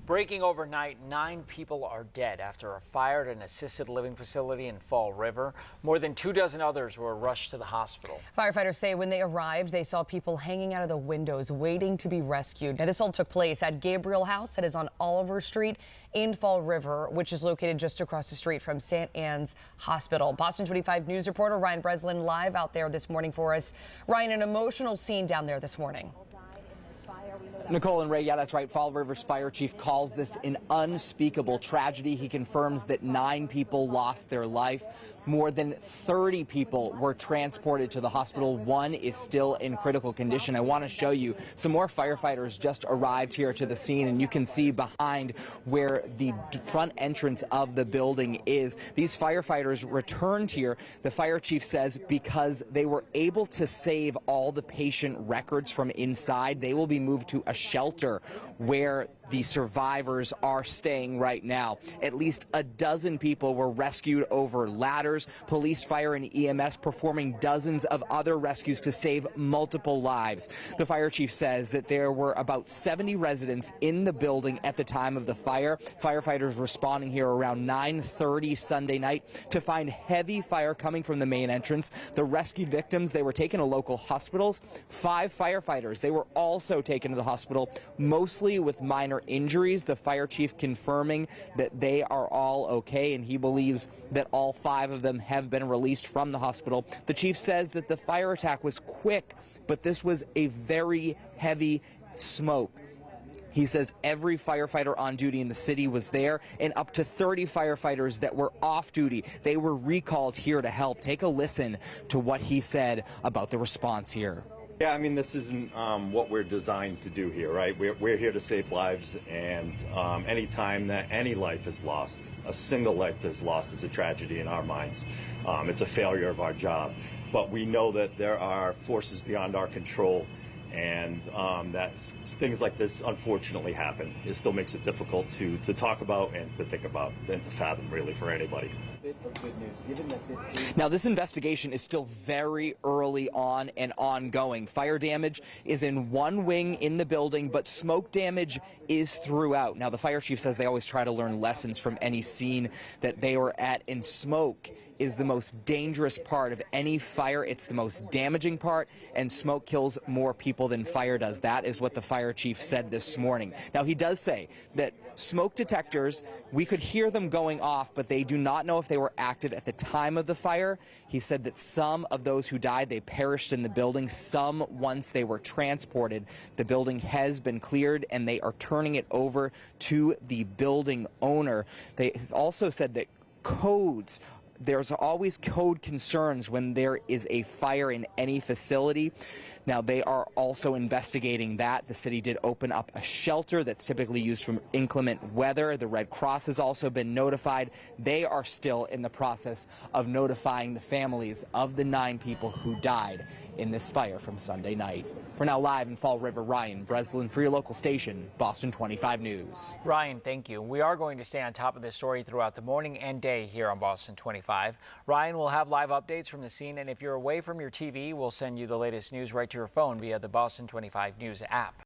Breaking overnight, 9 people are dead after a fire at an assisted living facility in Fall River. More than 24 others were rushed to the hospital. Firefighters say when they arrived, they saw people hanging out of the windows waiting to be rescued. Now, this all took place at Gabriel House that is on Oliver Street in Fall River, which is located just across the street from St. Anne's Hospital. Boston 25 News reporter Ryan Breslin live out there this morning for us. Ryan, an emotional scene down there this morning. Nicole and Ray, yeah, that's right. Fall River's fire chief calls this an unspeakable tragedy. He confirms that 9 people lost their life. More than 30 people were transported to the hospital. 1 is still in critical condition. I want to show you some more firefighters just arrived here to the scene, and you can see behind where the front entrance of the building is. These firefighters returned here, the fire chief says, because they were able to save all the patient records from inside. They will be moved to a shelter where the survivors are staying right now. At least a dozen people were rescued over ladders. Police, fire, and EMS performing dozens of other rescues to save multiple lives. The fire chief says that there were about 70 residents in the building at the time of the fire. Firefighters responding here around 9:30 Sunday night to find heavy fire coming from the main entrance. The rescued victims, they were taken to local hospitals. 5 firefighters, they were also taken to the hospital, mostly with minor injuries. The fire chief confirming that they are all okay, and he believes that all 5 of them have been released from the hospital. The chief says that the fire attack was quick, but this was a very heavy smoke. He says every firefighter on duty in the city was there, and up to 30 firefighters that were off duty, they were recalled here to help. Take a listen to what he said about the response here. Yeah, I mean, this isn't what we're designed to do here, right? We're here to save lives, and any time that any life is lost, a single life is lost, is a tragedy in our minds. It's a failure of our job. But we know that there are forces beyond our control, and that things like this unfortunately happen. It still makes it difficult to talk about and to think about and to fathom, really, for anybody. Now, this investigation is still very early on and ongoing. Fire damage is in one wing in the building, but smoke damage is throughout. Now, the fire chief says they always try to learn lessons from any scene that they were at, and smoke is the most dangerous part of any fire. It's the most damaging part, and smoke kills more people than fire does. That is what the fire chief said this morning. Now, he does say that smoke detectors, we could hear them going off, but they do not know if they were active at the time of the fire. He said that some of those who died, they perished in the building. Some, once they were transported, the building has been cleared, and they are turning it over to the building owner. They also said that codes, there's always code concerns when there is a fire in any facility. Now, they are also investigating that. The city did open up a shelter that's typically used for inclement weather. The Red Cross has also been notified. They are still in the process of notifying the families of the 9 people who died in this fire from Sunday night. For now, live in Fall River, Ryan Breslin for your local station, Boston 25 News. Ryan, thank you. We are going to stay on top of this story throughout the morning and day here on Boston 25. Ryan will have live updates from the scene, and if you're away from your TV, we'll send you the latest news right to your phone via the Boston 25 News app.